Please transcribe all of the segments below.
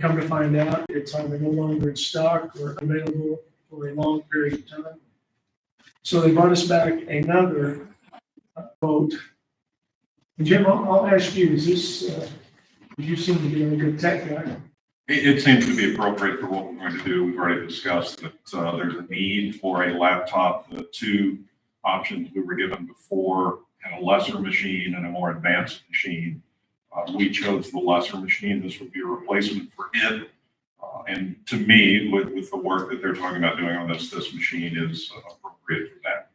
come to find out, it's either no longer in stock or available for a long period of time. So they brought us back another quote. And Jim, I'll ask you, is this, you seem to be a good tech guy. It seems to be appropriate for what we're going to do. We've already discussed that there's a need for a laptop. The two options we were given before had a lesser machine and a more advanced machine. We chose the lesser machine. This would be a replacement for it. And to me, with the work that they're talking about doing on this machine is appropriate for that.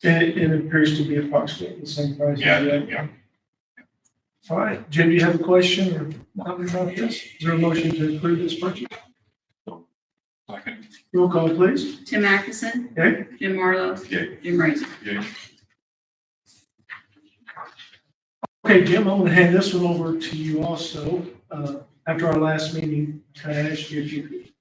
And it appears to be approximately the same price. Yeah. All right, Jim, do you have a question or comment about this? Is there a motion to approve this purchase? Second. Roll call, please. Tim Atkinson. Okay. Jim Marlowe. Yay. Jim Razor. Yay. Okay, Jim, I'm gonna hand this one over to you also. After our last meeting, I asked you if you could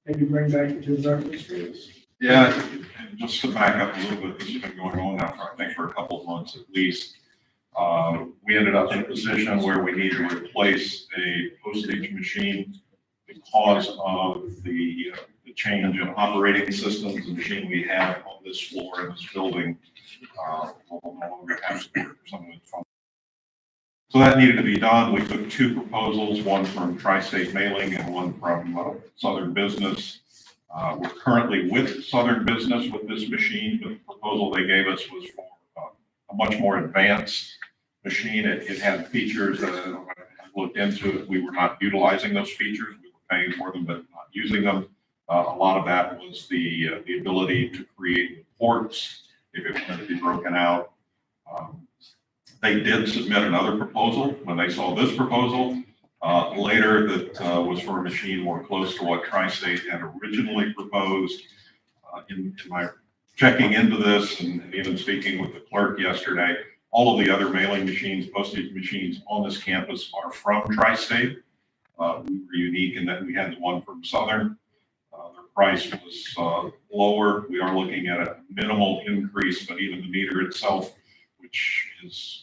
maybe bring back into the reference for this. Yeah, and just to back up a little bit, this has been going on now for, I think, for a couple of months at least. We ended up in a position where we need to replace a postage machine because of the change in operating systems. The machine we have on this floor in this building will no longer have support for some of its functions. So that needed to be done. We took two proposals, one from Tri-State Mailing and one from Southern Business. We're currently with Southern Business with this machine. The proposal they gave us was for a much more advanced machine. It had features that I looked into it. We were not utilizing those features. We were paying for them, but not using them. A lot of that was the ability to create reports if it wanted to be broken out. They did submit another proposal when they saw this proposal later that was for a machine more close to what Tri-State had originally proposed. In my checking into this and even speaking with the clerk yesterday, all of the other mailing machines, postage machines on this campus are from Tri-State. We were unique in that we had the one from Southern. Their price was lower. We are looking at a minimal increase, but even the meter itself, which is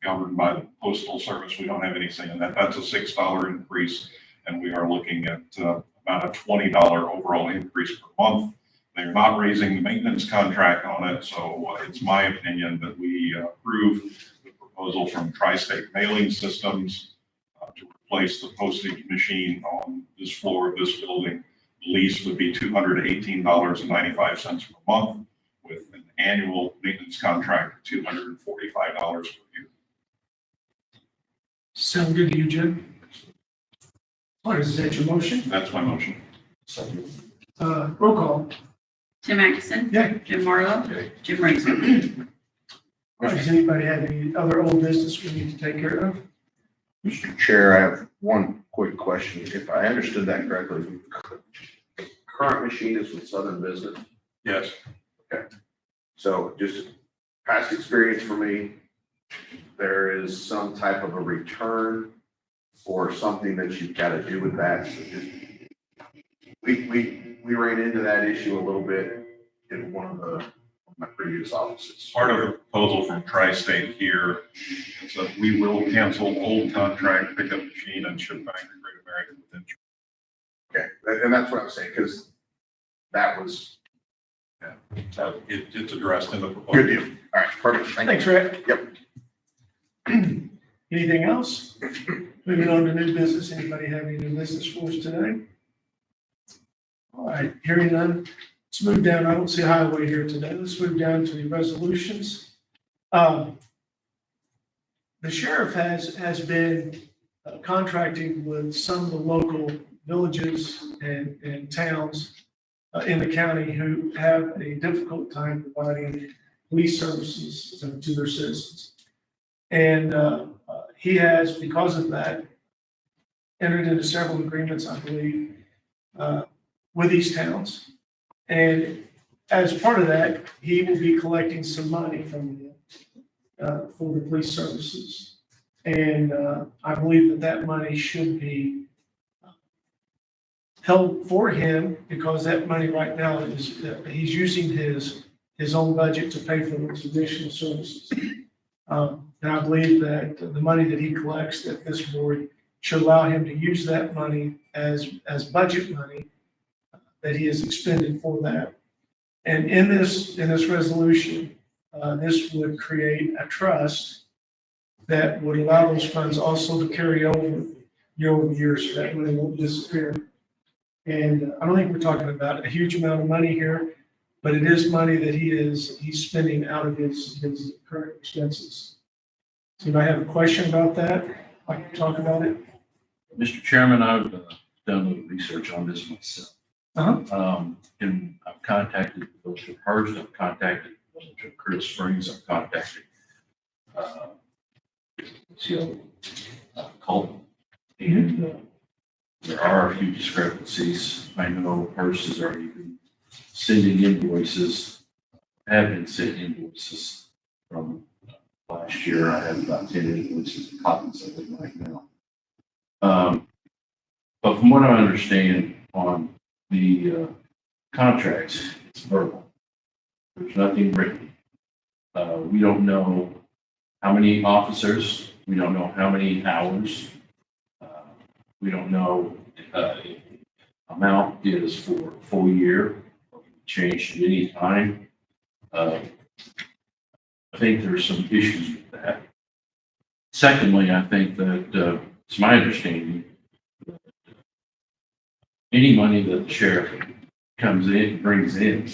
governed by the Postal Service, we don't have anything in that. That's a $6 increase, and we are looking at about a $20 overall increase per month. They're not raising the maintenance contract on it, so it's my opinion that we approve the proposal from Tri-State Mailing Systems to replace the postage machine on this floor of this building. The lease would be $218.95 per month with an annual maintenance contract of $245 per year. Sound good to you, Jim? All right, is that your motion? That's my motion. Roll call. Tim Atkinson. Yeah. Jim Marlowe. Yay. Jim Razor. All right, does anybody have any other old business we need to take care of? Mr. Chair, I have one quick question. If I understood that correctly, the current machine is with Southern Business. Yes. So just past experience for me, there is some type of a return or something that you've got to do with that. So just, we ran into that issue a little bit in one of my previous offices. Part of the proposal from Tri-State here is that we will cancel old contract pickup machine and ship back to Great American within. Okay, and that's what I'm saying, because that was So it's addressed in the proposal. good deal. All right, perfect. Thanks, Rick. Yep. Anything else? Moving on to new business. Anybody have any new business for us today? All right, hearing none. Let's move down. I don't see highway here today. Let's move down to the resolutions. The sheriff has been contracting with some of the local villages and towns in the county who have a difficult time providing police services to their citizens. And he has, because of that, entered into several agreements, I believe, with these towns. And as part of that, he will be collecting some money from them for the police services. And I believe that money should be held for him, because that money right now is, he's using his own budget to pay for those additional services. And I believe that the money that he collects, that this board should allow him to use that money as budget money that he has expended for that. And in this resolution, this would create a trust that would allow those funds also to carry over year, so that money won't disappear. And I don't think we're talking about a huge amount of money here, but it is money that he's spending out of his current expenses. So if I have a question about that, I can talk about it. Mr. Chairman, I've done a little research on this myself. And I've contacted those of Hurst, I've contacted those of Curtis Springs, I've contacted, Colton. And there are a few discrepancies. I know Hurst has already been sending invoices, have been sending invoices from last year. I have about 10 invoices and copies of them right now. But from what I understand on the contracts, it's verbal. There's nothing written. We don't know how many officers, we don't know how many hours. We don't know if the amount is for a full year, or change at any time. I think there's some issues with that. Secondly, I think that it's my understanding that any money that the sheriff brings in,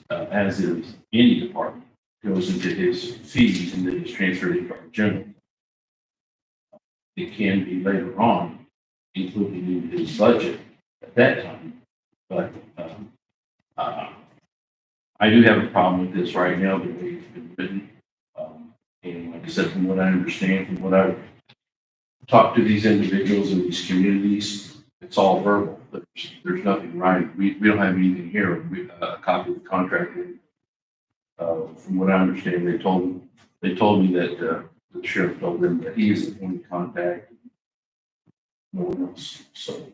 as is any department, goes into his fees and then is transferred into our general. It can be later on included in his budget at that time, but I do have a problem with this right now, the way it's been written. And like I said, from what I understand, from what I've talked to these individuals in these communities, it's all verbal. There's nothing writing. We don't have anything here. A copy of the contract. From what I understand, they told me that the sheriff told them that he is the point of contact. No one else. So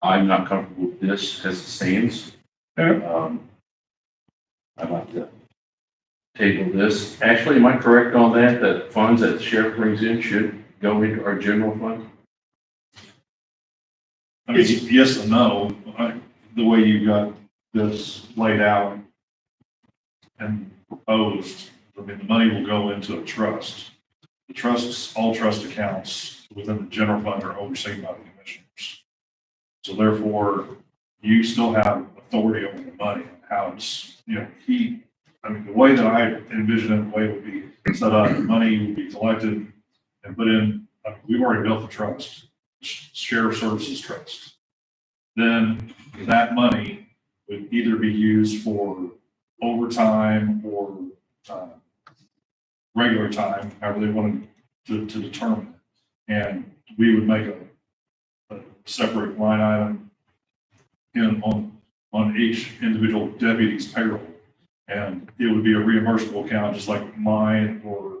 I'm not comfortable with this as it stands. I'd like to table this. Actually, am I correct on that? That funds that the sheriff brings in should go into our general fund? I mean, yes and no. The way you got this laid out and proposed, I mean, the money will go into a trust. The trusts, all trust accounts within the general fund are overseen by the commissioners. So therefore, you still have authority over the money and how it's, I mean, the way that I envision it, the way it would be set up, the money would be collected and put in, we've already built the trust, Sheriff Services Trust. Then that money would either be used for overtime or regular time, however they wanted to determine it. And we would make a separate line item on each individual deputy's payroll. And it would be a reimbursable account, just like mine or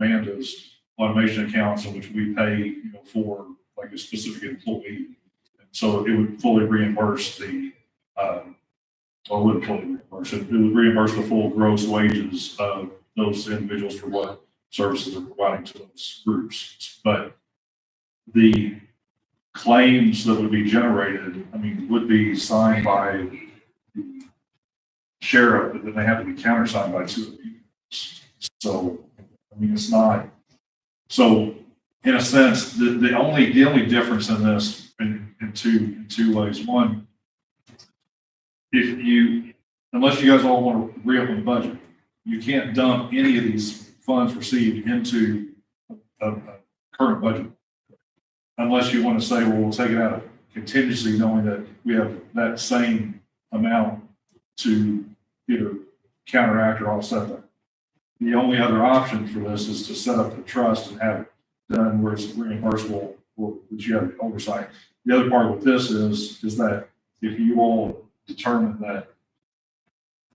Amanda's automation accounts in which we pay, for like a specific employee. And so it would fully reimburse or wouldn't fully reimburse it. It would reimburse the full gross wages of those individuals for what services they're providing to those groups. But the claims that would be generated, would be signed by the sheriff, but then they have to be countersigned by two of the people. So, it's not, so in a sense, the only difference in this in two ways. One, unless you guys all want to reopen the budget, you can't dump any of these funds received into a current budget. Unless you want to say, well, we'll take it out of contingency, knowing that we have that same amount to either counteract or offset that. The only other option for this is to set up the trust and have it done where it's reimbursable, or that you have oversight. The other part with this is that if you all determine that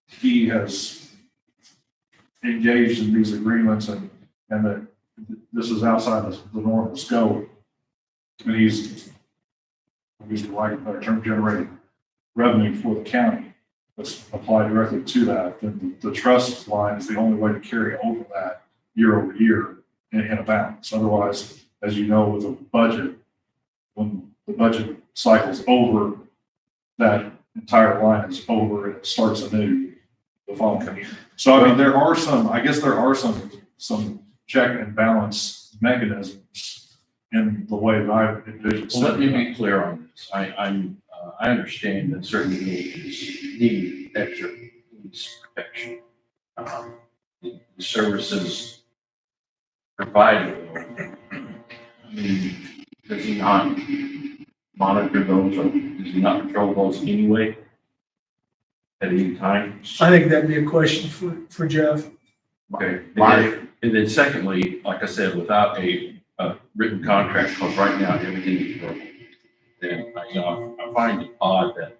he has engaged in these agreements and that this is outside the normal scope, and he's, I guess, for lack of a better term, generating revenue for the county that's applied directly to that, then the trust line is the only way to carry over that year over year in a balance. Otherwise, as you know, with a budget, when the budget cycle's over, that entire line is over and it starts anew the following year. So I mean, there are some, I guess there are some check and balance mechanisms in the way that I envision. Well, let me be clear on this. I understand that certain villages need extra police protection. The services provided, I mean, does he not monitor those or does he not control those anyway? At any time? I think that'd be a question for Jeff. Okay. My- And then secondly, like I said, without a written contract, because right now everything is verbal. Then, I find it odd that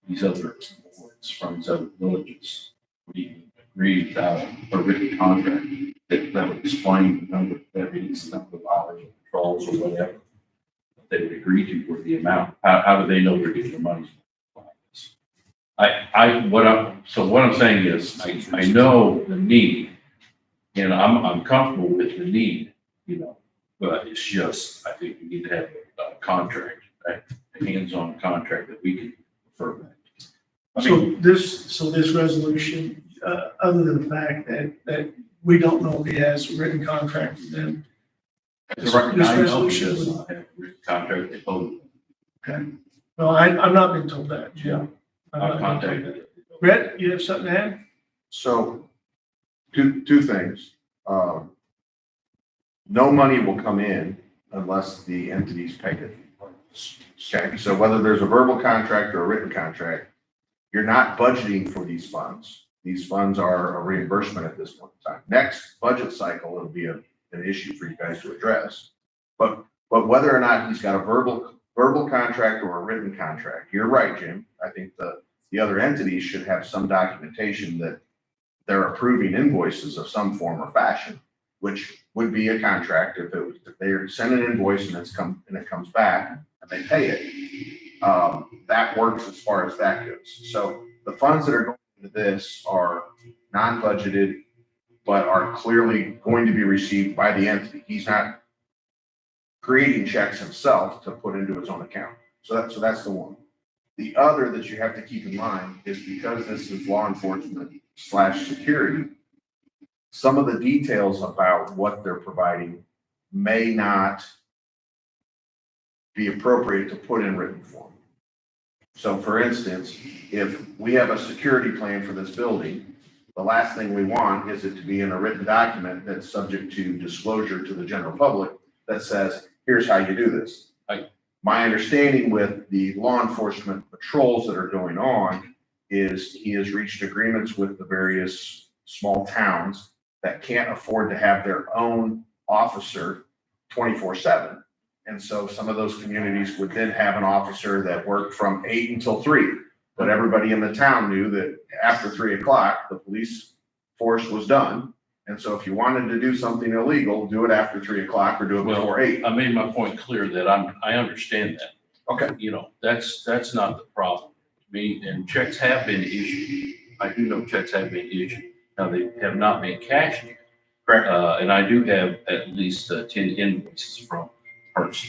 these other boards from these other villages would even agree without a written contract that would explain the number of deputies, the number of hours of patrols or whatever that they would agree to for the amount. How do they know they're getting their money? What I'm saying is, I know the need, and I'm comfortable with the need, but it's just, I think we need to have a contract, right? A hands-on contract that we can refer back to. I mean, So this resolution, other than the fact that we don't know if he has a written contract with them. As of right now, I know he resolution does would- not have a written contract, they told me. No, I'm not being told that, Jim. I'm I've not being told contacted. that. Brett, you have something to add? So, two things. No money will come in unless the entities pay it. Okay, so whether there's a verbal contract or a written contract, you're not budgeting for these funds. These funds are a reimbursement at this point in time. Next budget cycle, it'll be an issue for you guys to address. But whether or not he's got a verbal contract or a written contract, you're right, Jim. I think the other entities should have some documentation that they're approving invoices of some form or fashion, which would be a contract if they send an invoice and it comes back and they pay it. That works as far as that goes. So the funds that are going into this are non-budgeted, but are clearly going to be received by the entity. He's not creating checks himself to put into his own account. So that's the one. The other that you have to keep in mind is because this is law enforcement / security, some of the details about what they're providing may not be appropriate to put in written form. So for instance, if we have a security plan for this building, the last thing we want is it to be in a written document that's subject to disclosure to the general public that says, here's how you do this. My understanding with the law enforcement patrols that are going on is he has reached agreements with the various small towns that can't afford to have their own officer 24/7. And so some of those communities would then have an officer that worked from 8 until 3. But everybody in the town knew that after 3 o'clock, the police force was done. And so if you wanted to do something illegal, do it after 3 o'clock or do it before 8. I made my point clear that I understand that. Okay. That's not the problem. And checks have been issued. I do know checks have been issued. Now, they have not been cashed yet. Correct. And I do have at least 10 invoices from Hearst,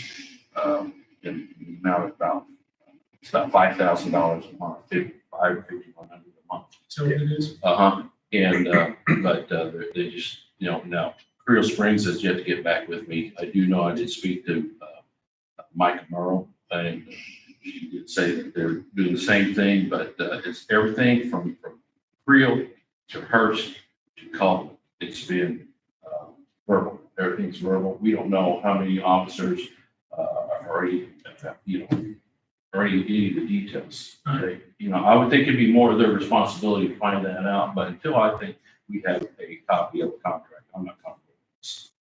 in the amount of about $5,000 a month, $5,100 a month. So it is. And, but, they just, now Creel Springs has yet to get back with me. I do know I did speak to, Mike Merle, and she did say that they're doing the same thing, but, it's everything from Creel to Hearst to Caldwell. It's been, verbal. Everything's verbal. We don't know how many officers, are any of the details. I would think it'd be more of their responsibility to find that out, but until I think we have a copy of the contract, I'm not comfortable with this.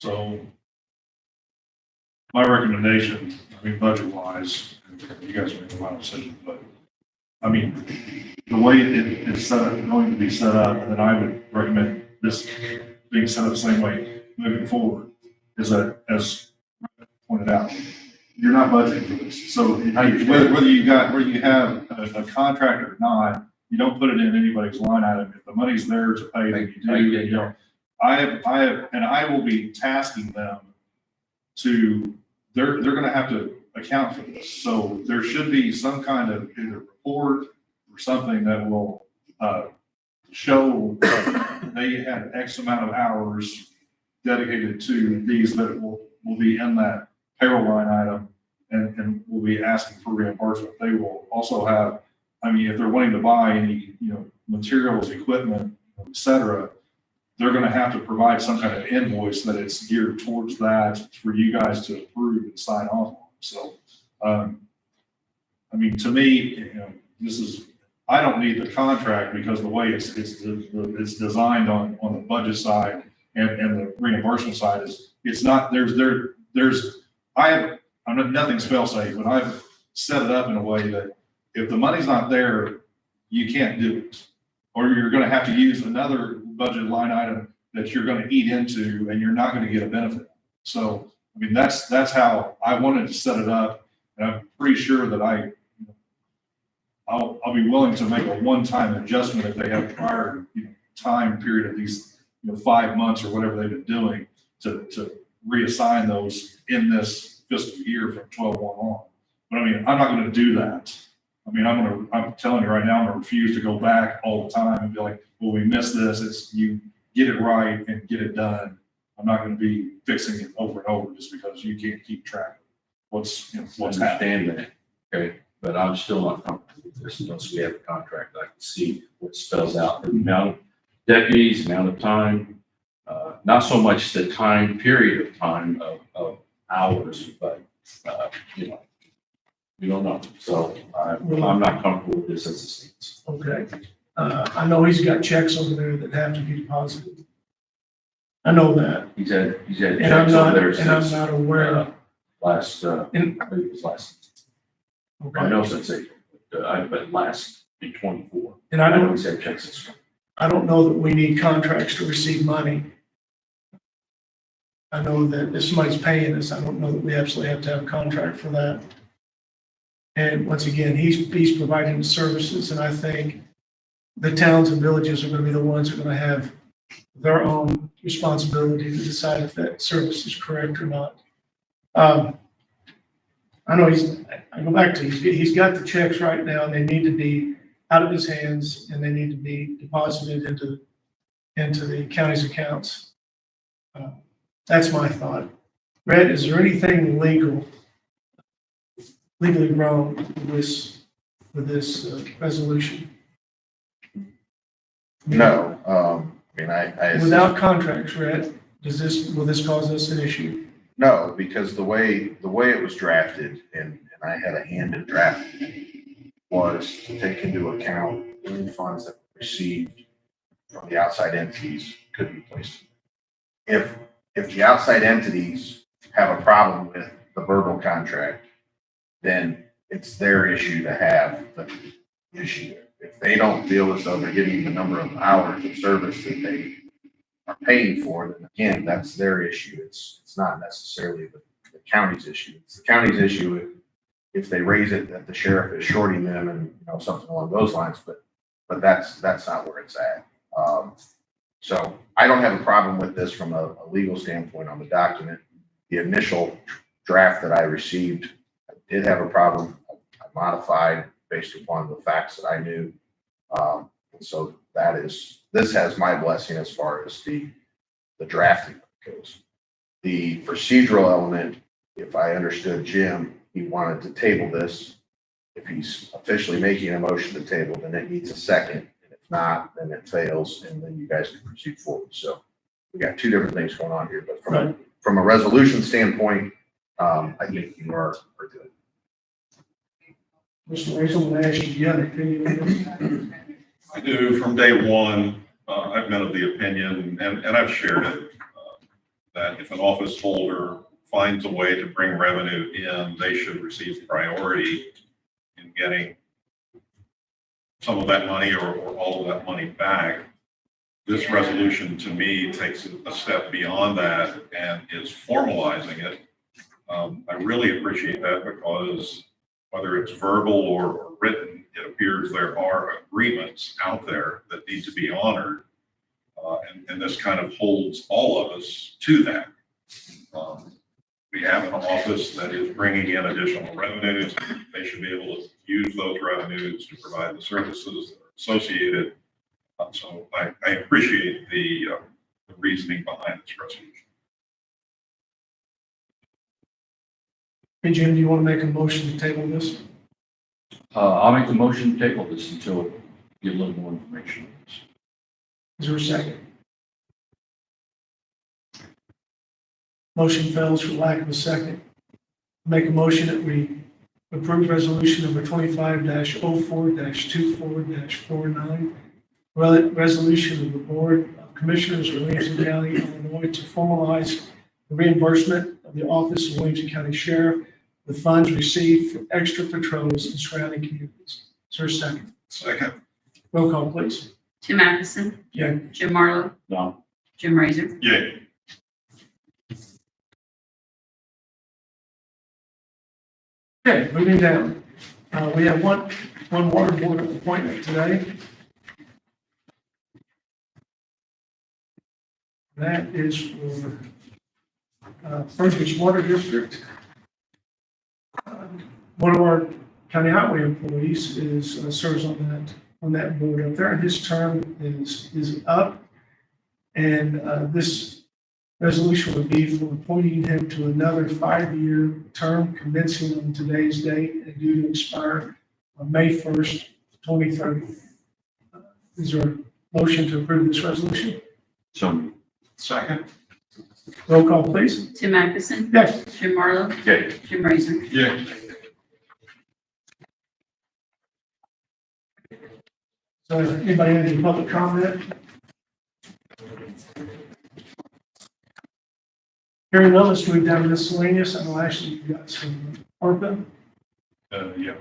So my recommendation, budget wise, you guys make the final decision, but I mean, the way it's going to be set up, and then I would recommend this being set up the same way moving forward, is that, as pointed out, you're not budgeting for this. So whether you have a contract or not, you don't put it in anybody's line item. If the money's there to pay, then you do. and I will be tasking them to, they're gonna have to account for this. So there should be some kind of either report or something that will, show they had X amount of hours dedicated to these that will be in that payroll line item and will be asking for reimbursement. They will also have, I mean, if they're wanting to buy any, materials, equipment, et cetera, they're gonna have to provide some kind of invoice that it's geared towards that for you guys to approve and sign off on. So, I mean, to me, this is, I don't need the contract because the way it's designed on the budget side and the reimbursement side is, it's not, nothing's fail safe, but I've set it up in a way that if the money's not there, you can't do it. Or you're gonna have to use another budget line item that you're gonna eat into and you're not gonna get a benefit. So, I mean, that's how I wanted to set it up. And I'm pretty sure that I'll be willing to make a one-time adjustment if they have prior, time period of these, 5 months or whatever they've been doing to reassign those in this fiscal year from 12/1 on. But I mean, I'm not gonna do that. I mean, I'm telling you right now, I'm gonna refuse to go back all the time and be like, well, we missed this. It's, you get it right and get it done. I'm not gonna be fixing it over and over just because you can't keep track of what's happening. Understand that, okay, but I'm still not comfortable with this unless we have a contract. I can see what spells out the amount of deputies, amount of time, not so much the time, period of time of hours, but, we don't know. So I'm not comfortable with this as it stands. Okay. I know he's got checks over there that have to be deposited. I know that. He's had And I'm checks over not, there and I'm since, not aware. last, I And- believe it was last, I Okay. know since April, but last in 24. And I know don't, he's had checks since. I don't know that we need contracts to receive money. I know that if somebody's paying us, I don't know that we absolutely have to have a contract for that. And once again, he's providing the services, and I think the towns and villages are gonna be the ones who are gonna have their own responsibility to decide if that service is correct or not. I know I go back to, he's got the checks right now, and they need to be out of his hands, and they need to be deposited into the county's accounts. That's my thought. Brett, is there anything legally wrong with this resolution? No, I mean, I. Without contracts, Brett, will this cause us an issue? No, because the way it was drafted, and I had a hand in drafting it, was to take into account any funds that were received from the outside entities could be placed. If the outside entities have a problem with the verbal contract, then it's their issue to have the issue. If they don't feel as though they're getting the number of hours of service that they are paying for, then again, that's their issue. It's not necessarily the county's issue. It's the county's issue if they raise it that the sheriff is shorting them and, something along those lines, but that's not where it's at. So I don't have a problem with this from a legal standpoint on the document. The initial draft that I received, I did have a problem. I modified based upon the facts that I knew. And so this has my blessing as far as the drafting goes. The procedural element, if I understood Jim, he wanted to table this. If he's officially making a motion to table, then it needs a second. And if not, then it fails, and then you guys can proceed forward. So we got two different things going on here, but from a resolution standpoint, I think you are good. Mr. Mason, I'm gonna ask you, do you have an opinion on this? I do. From day one, I've been of the opinion, and I've shared it, that if an office holder finds a way to bring revenue in, they should receive priority in getting some of that money or all of that money back. This resolution, to me, takes a step beyond that and is formalizing it. I really appreciate that because whether it's verbal or written, it appears there are agreements out there that need to be honored. And this kind of holds all of us to that. We have an office that is bringing in additional revenues. They should be able to use those revenues to provide the services that are associated. So I appreciate the reasoning behind this resolution. Hey, Jim, do you want to make a motion to table this? I'll make the motion to table this until we get a little more information on this. Is there a second? Motion fails for lack of a second. Make a motion that we approve resolution number 25-04-24-49. Resolution of the Board of Commissioners of Williamson County, Illinois, to formalize the reimbursement of the Office of Williamson County Sheriff with funds received for extra patrols in surrounding communities. Is there a second? Second. Roll call, please. Tim Atkinson, Yeah. Jim Marlowe, No. Jim Razor, Yay. Okay, moving down. We have one water board appointment today. That is for Fergus Water District. One of our county highway employees serves on that board up there. His term is up. And this resolution would be for appointing him to another 5-year term commencing on today's date and due to expire on May 1st, 2030. Is there a motion to approve this resolution? So, Second. Roll call, please. Tim Atkinson, Yes. Jim Marlowe, okay. Jim Razor. Yeah. So anybody have any public comment? Hearing none, let's move down to miscellaneous. I know Ashley, you got some ARPA. Yeah.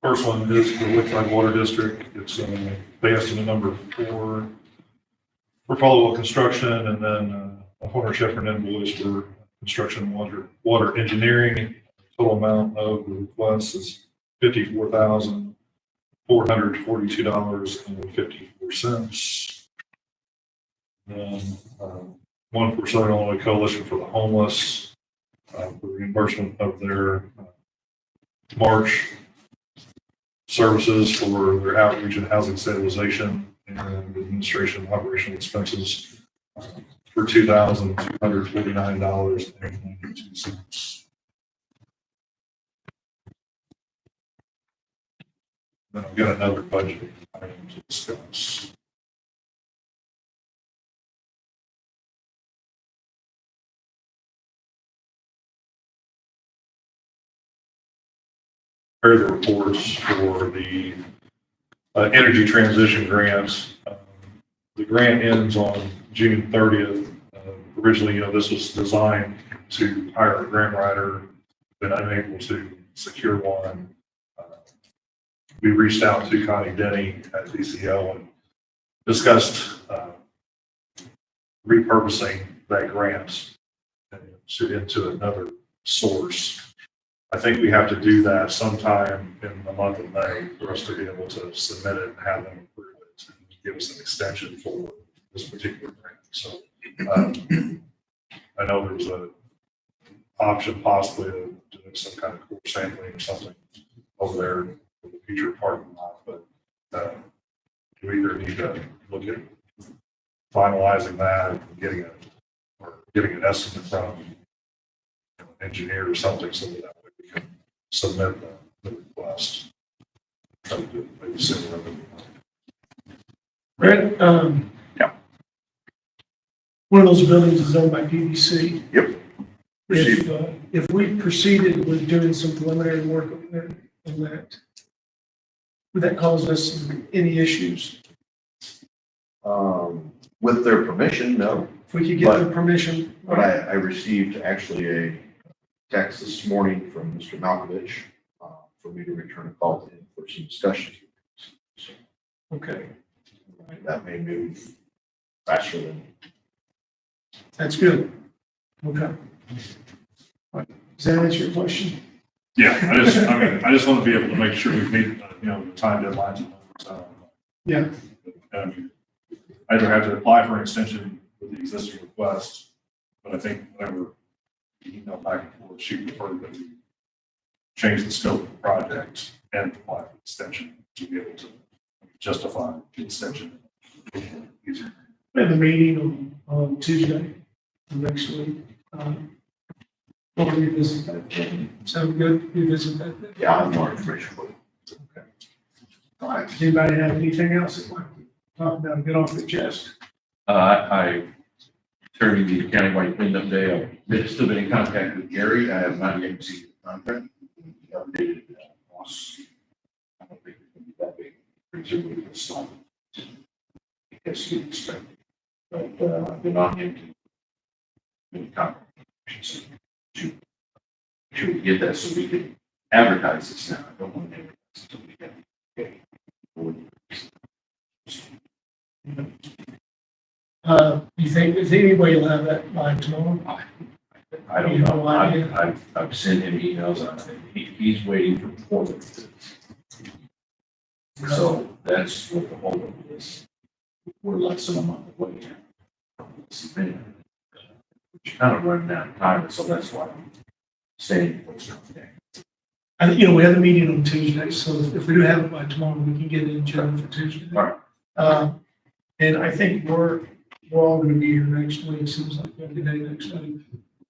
First one is the Lakeside Water District. It's they estimate number 4 for follow-up construction, and then a Horner Shefford invoice for construction water engineering. Total amount of the request is $54,442.54. Then one for Southern Illinois Coalition for the Homeless for reimbursement of their March services for their outreach and housing stabilization and administration and operational expenses for $2,249.92. Then I've got another budget item to discuss. Prepare the reports for the energy transition grants. The grant ends on June 30th. Originally, this was designed to hire a grant writer, been unable to secure one. We reached out to Connie Denny at DCO and discussed repurposing that grant into another source. I think we have to do that sometime in the month of May for us to be able to submit it and have them approve it and give us an extension for this particular grant. So I know there's an option possibly to do some kind of core sampling or something over there for the future parking lot, but we either need to look at finalizing that and getting an estimate from an engineer or something so that we can submit the request. Try to do it maybe sooner than Brett, Yeah. one of those buildings is owned by PVC. Yep. If we proceeded with doing some preliminary work on that, would that cause us any issues? With their permission, no. If we could get their permission? But I received actually a text this morning from Mr. Malkovich for me to return a call to him for some discussions. So Okay, that may move faster than. that's good. Okay. Does that answer your question? Yeah, I just want to be able to make sure we meet, the time deadlines Yeah. I either have to apply for an extension with the existing request, but I think whenever you email back and forth, she preferred that we change the scope of the project and apply for extension to be able to justify the extension. Easier. We have a meeting on Tuesday of next week. We'll revisit that. then. Sound good? Revisit that. then? Yeah, I'll have more information for you. All right. Does anybody have anything else that like to talk about, get off their chest? I during the countywide cleanup day, I've still been in contact with Gary. I have not yet received the contract. He updated us. I don't think it's gonna be that big. Presumably it's small. I guess you expect. But I've been on him to conversations to should we get that so we can advertise this now? I don't want to advertise it until we get it. You think, is there any way you'll have that by tomorrow? I don't know. I've sent him emails on it. He's waiting for performance. So that's what the holdup is. We're less than a month away. It's been, kind of running out of time, so that's why I'm saying what's coming next. And, we have a meeting on Tuesday, so if we do have it by tomorrow, we can get it in general for Tuesday. All right. And I think we're all gonna be here next week, seems like every day next week.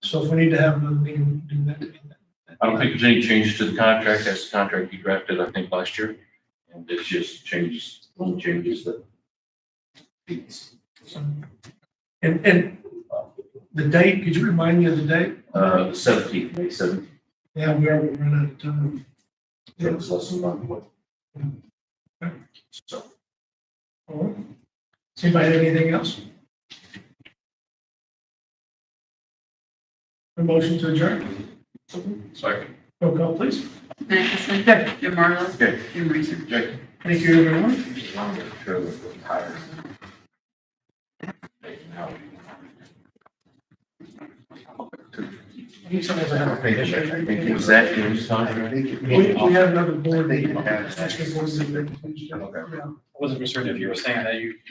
So if we need to have another meeting, we can do that. I don't think there's any changes to the contract. That's the contract you drafted, I think, last year. And it's just changes, little changes that. And the date, could you remind me of the date? The 17th, May 17th. Yeah, we already run out of time. So it's less than a month away. So. All right. Does anybody have anything else? A motion to adjourn? Second. Roll call, please. Atkinson. Jim Marlowe. Okay. Jim Razor. Thank you, everyone. Sure, we're tired. Was that his contract? We have another board I think meeting. it has- Actually, board meeting. Okay. Yeah. I wasn't for certain if you were saying that you